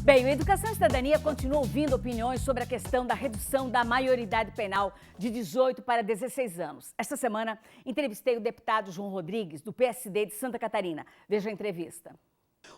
Bem, o Educação e Cidadania continua ouvindo opiniões sobre a questão da redução da maioridade penal de 18 para 16 anos. Esta semana, entrevistei o deputado João Rodrigues, do PSD de Santa Catarina. Veja a entrevista.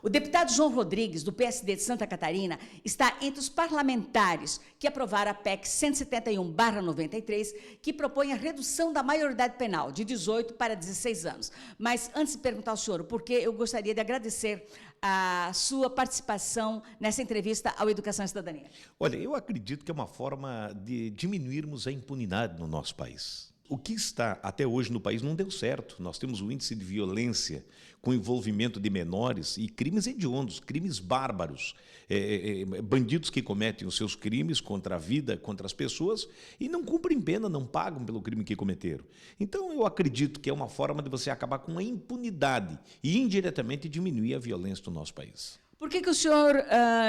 O deputado João Rodrigues, do PSD de Santa Catarina, está entre os parlamentares que aprovaram a PEC 171/93, que propõe a redução da maioridade penal de 18 para 16 anos. Mas, antes de perguntar ao senhor o porquê, eu gostaria de agradecer a sua participação nessa entrevista ao Educação e Cidadania. Olha, eu acredito que é uma forma de diminuirmos a impunidade no nosso país. O que está até hoje no país não deu certo. Nós temos um índice de violência com envolvimento de menores e crimes hediondos, crimes bárbaros, bandidos que cometem os seus crimes contra a vida, contra as pessoas e não cumprem pena, não pagam pelo crime que cometeram. Então, eu acredito que é uma forma de você acabar com a impunidade e indiretamente diminuir a violência do nosso país. Por que o senhor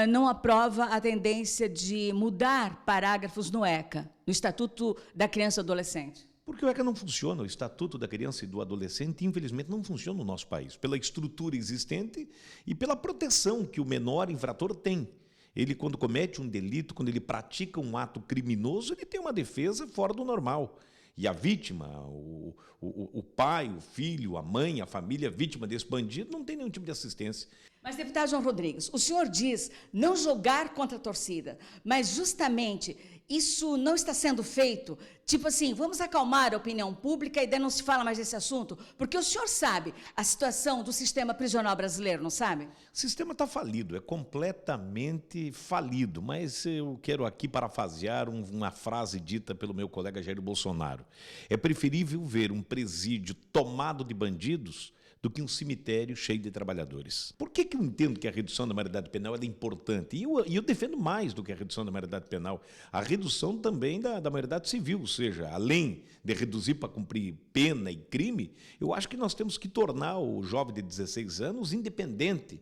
não aprova a tendência de mudar parágrafos no ECA, no Estatuto da Criança e do Adolescente? Porque o ECA não funciona, o Estatuto da Criança e do Adolescente, infelizmente, não funciona no nosso país, pela estrutura existente e pela proteção que o menor infrator tem. Ele, quando comete um delito, quando ele pratica um ato criminoso, ele tem uma defesa fora do normal. E a vítima, o pai, o filho, a mãe, a família vítima desse bandido, não tem nenhum tipo de assistência. Mas, deputado João Rodrigues, o senhor diz não jogar contra a torcida, mas justamente isso não está sendo feito, tipo assim, vamos acalmar a opinião pública e daí não se fala mais desse assunto, porque o senhor sabe a situação do sistema prisional brasileiro, não sabe? O sistema está falido, é completamente falido, mas eu quero aqui parafrasear uma frase dita pelo meu colega Jair Bolsonaro. É preferível ver um presídio tomado de bandidos do que um cemitério cheio de trabalhadores. Por que eu entendo que a redução da maioridade penal é importante? E eu defendo mais do que a redução da maioridade penal, a redução também da maioridade civil, ou seja, além de reduzir para cumprir pena e crime, eu acho que nós temos que tornar o jovem de 16 anos independente,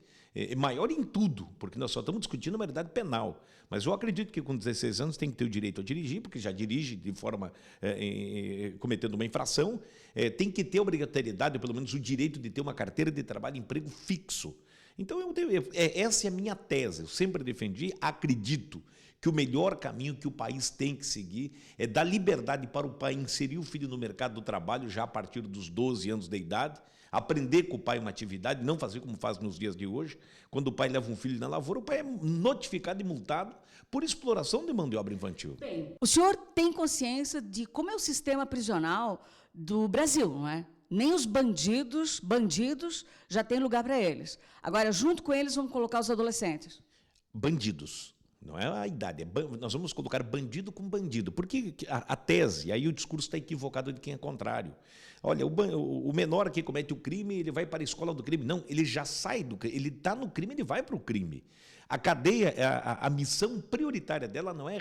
maior em tudo, porque nós só estamos discutindo a maioridade penal. Mas eu acredito que com 16 anos tem que ter o direito a dirigir, porque já dirige de forma cometendo uma infração, tem que ter a obrigatoriedade, ou pelo menos o direito de ter uma carteira de trabalho e emprego fixo. Então, essa é a minha tese. Eu sempre defendi, acredito que o melhor caminho que o país tem que seguir é dar liberdade para o pai inserir o filho no mercado do trabalho já a partir dos 12 anos de idade, aprender com o pai uma atividade, não fazer como faz nos dias de hoje. Quando o pai leva um filho na lavoura, o pai é notificado e multado por exploração de mão de obra infantil. Bem, o senhor tem consciência de como é o sistema prisional do Brasil, não é? Nem os bandidos já tem lugar para eles. Agora, junto com eles, vamos colocar os adolescentes. Bandidos. Não é a idade, nós vamos colocar bandido com bandido, porque a tese, aí o discurso está equivocado de quem é contrário. Olha, o menor que comete o crime, ele vai para a escola do crime. Não, ele já sai do crime, ele está no crime, ele vai para o crime. A cadeia, a missão prioritária dela não é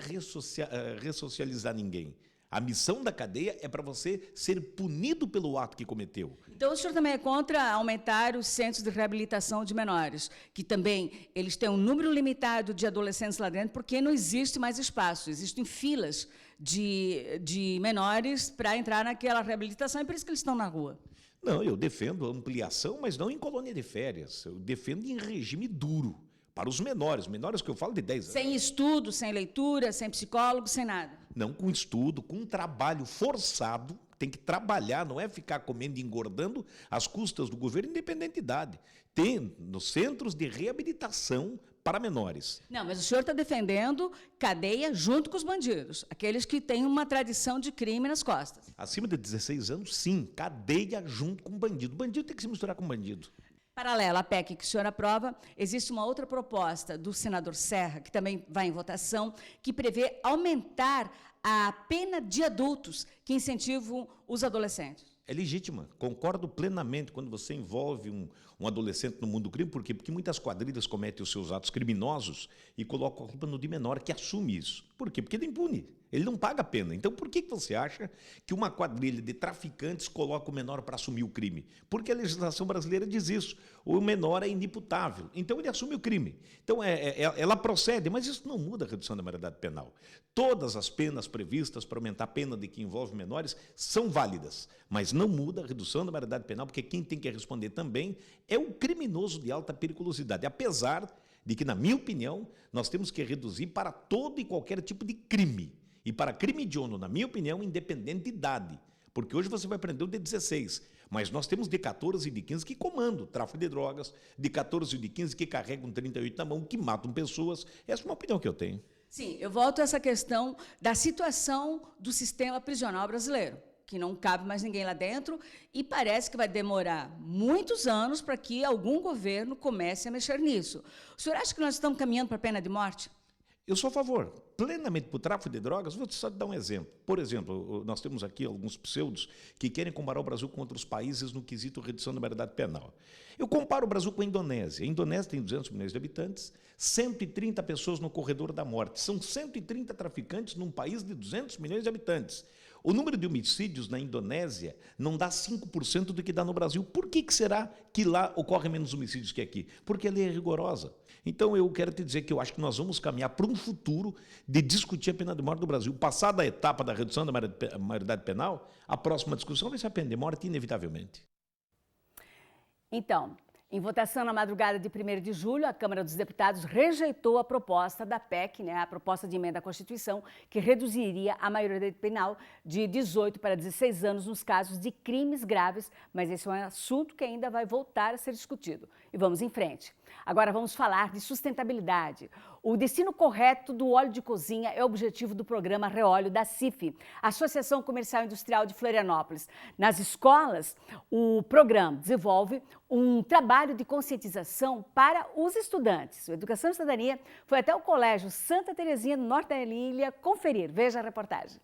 ressocializar ninguém. A missão da cadeia é para você ser punido pelo ato que cometeu. Então, o senhor também é contra aumentar os centros de reabilitação de menores, que também eles têm um número limitado de adolescentes lá dentro, porque não existe mais espaço, existem filas de menores para entrar naquela reabilitação, e por isso que eles estão na rua. Não, eu defendo a ampliação, mas não em colônia de férias. Eu defendo em regime duro, para os menores que eu falo de 10 anos. Sem estudo, sem leitura, sem psicólogo, sem nada. Não com estudo, com trabalho forçado, tem que trabalhar, não é ficar comendo e engordando às custas do governo, independente de idade. Tem nos centros de reabilitação para menores. Não, mas o senhor está defendendo cadeia junto com os bandidos, aqueles que têm uma tradição de crime nas costas. Acima de 16 anos, sim, cadeia junto com bandido. Bandido tem que se misturar com bandido. Paralela à PEC que o senhor aprova, existe uma outra proposta do senador Serra, que também vai em votação, que prevê aumentar a pena de adultos que incentivam os adolescentes. É legítima, concordo plenamente quando você envolve um adolescente no mundo do crime. Por quê? Porque muitas quadrilhas cometem os seus atos criminosos e colocam a culpa no de menor, que assume isso. Por quê? Porque ele é impune, ele não paga a pena. Então, por que você acha que uma quadrilha de traficantes coloca o menor para assumir o crime? Porque a legislação brasileira diz isso, o menor é inimputável, então ele assume o crime. Então, ela procede, mas isso não muda a redução da maioridade penal. Todas as penas previstas para aumentar a pena de que envolve menores são válidas, mas não muda a redução da maioridade penal, porque quem tem que responder também é o criminoso de alta periculosidade, apesar de que, na minha opinião, nós temos que reduzir para todo e qualquer tipo de crime. E para crime hediondo, na minha opinião, independente de idade. Porque hoje você vai prender o de 16, mas nós temos de 14 e de 15 que comandam tráfico de drogas, de 14 e de 15 que carregam 38 na mão, que matam pessoas. Essa é uma opinião que eu tenho. Sim, eu volto a essa questão da situação do sistema prisional brasileiro, que não cabe mais ninguém lá dentro, e parece que vai demorar muitos anos para que algum governo comece a mexer nisso. O senhor acha que nós estamos caminhando para a pena de morte? Eu sou a favor, plenamente, para o tráfico de drogas. Vou só te dar um exemplo. Por exemplo, nós temos aqui alguns pseudos que querem comparar o Brasil com outros países no quesito redução da maioridade penal. Eu comparo o Brasil com a Indonésia. A Indonésia tem 200 milhões de habitantes, 130 pessoas no corredor da morte. São 130 traficantes num país de 200 milhões de habitantes. O número de homicídios na Indonésia não dá 5% do que dá no Brasil. Por que será que lá ocorrem menos homicídios que aqui? Porque a lei é rigorosa. Então, eu quero te dizer que eu acho que nós vamos caminhar para um futuro de discutir a pena de morte no Brasil. Passada a etapa da redução da maioridade penal, a próxima discussão vai ser a pena de morte, inevitavelmente. Então, em votação na madrugada de 1º de julho, a Câmara dos Deputados rejeitou a proposta da PEC, a proposta de emenda à Constituição, que reduziria a maioridade penal de 18 para 16 anos nos casos de crimes graves, mas esse é um assunto que ainda vai voltar a ser discutido. E vamos em frente. Agora vamos falar de sustentabilidade. O destino correto do óleo de cozinha é o objetivo do programa Reóleo da CIF, Associação Comercial e Industrial de Florianópolis. Nas escolas, o programa desenvolve um trabalho de conscientização para os estudantes. O Educação e Cidadania foi até o Colégio Santa Terezinha, no norte da ilha, conferir. Veja a reportagem.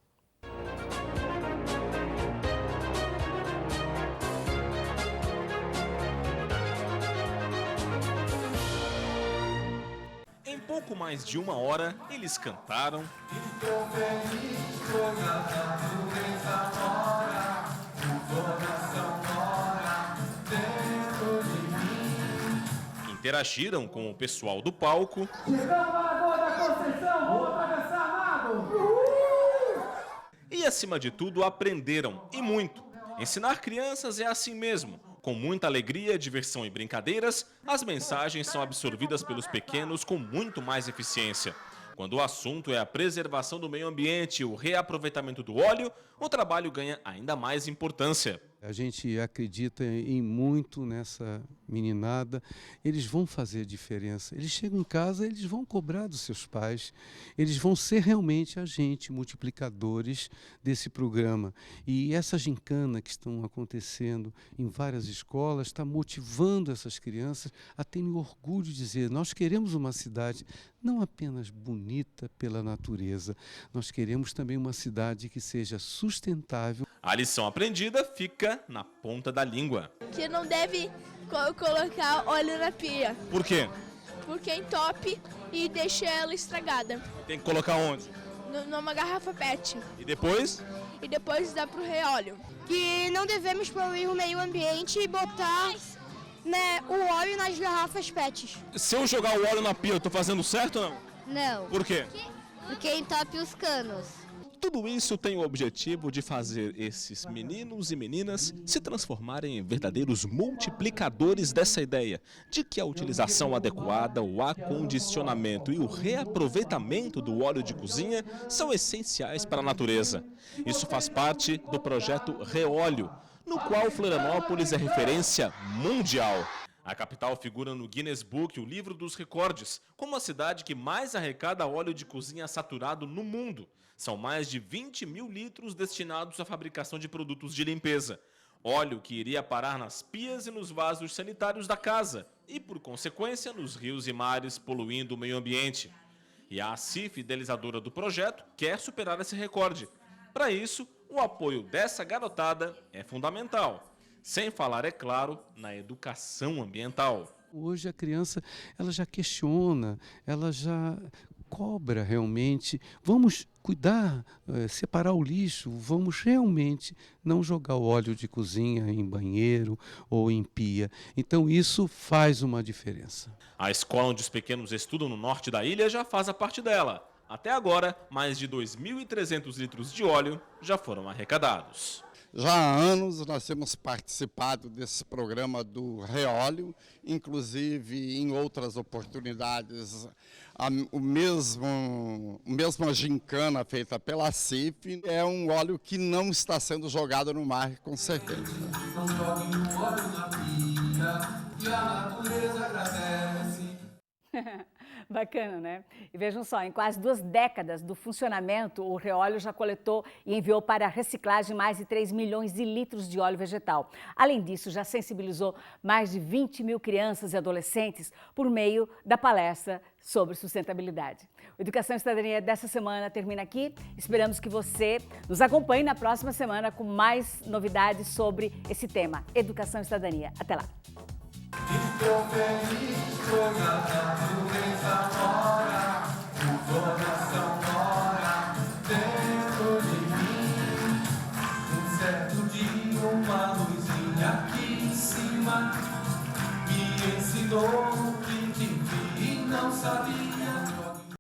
Em pouco mais de 1 hora, eles cantaram, interagiram com o pessoal do palco e, acima de tudo, aprenderam, e muito. Ensinar crianças é assim mesmo. Com muita alegria, diversão e brincadeiras, as mensagens são absorvidas pelos pequenos com muito mais eficiência. Quando o assunto é a preservação do meio ambiente e o reaproveitamento do óleo, o trabalho ganha ainda mais importância. A gente acredita em muito nessa meninada, eles vão fazer diferença. Eles chegam em casa, eles vão cobrar dos seus pais, eles vão ser realmente agentes multiplicadores desse programa. E essa gincana que estão acontecendo em várias escolas está motivando essas crianças a terem orgulho de dizer: nós queremos uma cidade não apenas bonita pela natureza, nós queremos também uma cidade que seja sustentável. A lição aprendida fica na ponta da língua. Que não deve colocar óleo na pia. Por quê? Porque entope e deixa ela estragada. Tem que colocar onde? Numa garrafa PET. E depois? E depois dá pro reóleo. Que não devemos poluir o meio ambiente e botar o óleo nas garrafas PET. Se eu jogar o óleo na pia, eu tô fazendo certo ou não? Não. Por quê? Porque entope os canos. Tudo isso tem o objetivo de fazer esses meninos e meninas se transformarem em verdadeiros multiplicadores dessa ideia de que a utilização adequada, o acondicionamento e o reaproveitamento do óleo de cozinha são essenciais para a natureza. Isso faz parte do projeto Reóleo, no qual Florianópolis é referência mundial. A capital figura no Guinness Book, o livro dos recordes, como a cidade que mais arrecada óleo de cozinha saturado no mundo. São mais de 20 mil litros destinados à fabricação de produtos de limpeza. Óleo que iria parar nas pias e nos vasos sanitários da casa e, por consequência, nos rios e mares, poluindo o meio ambiente. E a CIF, idealizadora do projeto, quer superar esse recorde. Para isso, o apoio dessa garotada é fundamental. Sem falar, é claro, na educação ambiental. Hoje a criança ela já questiona, ela já cobra realmente. Vamos cuidar, separar o lixo, vamos realmente não jogar o óleo de cozinha em banheiro ou em pia. Então isso faz uma diferença. A escola onde os pequenos estudam no norte da ilha já faz a parte dela. Até agora, mais de 2.300 litros de óleo já foram arrecadados. Já há anos nós temos participado desse programa do Reóleo, inclusive em outras oportunidades, a mesma gincana feita pela CIF é um óleo que não está sendo jogado no mar, com certeza. Não joguem o óleo na pia, que a natureza agradece. Bacana, né? E vejam só, em quase 2 décadas do funcionamento, o Reóleo já coletou e enviou para a reciclagem mais de 3 milhões de litros de óleo vegetal. Além disso, já sensibilizou mais de 20 mil crianças e adolescentes por meio da palestra sobre sustentabilidade. O Educação e Cidadania dessa semana termina aqui. Esperamos que você nos acompanhe na próxima semana com mais novidades sobre esse tema, Educação e Cidadania. Até lá! Estou feliz, sou da natureza.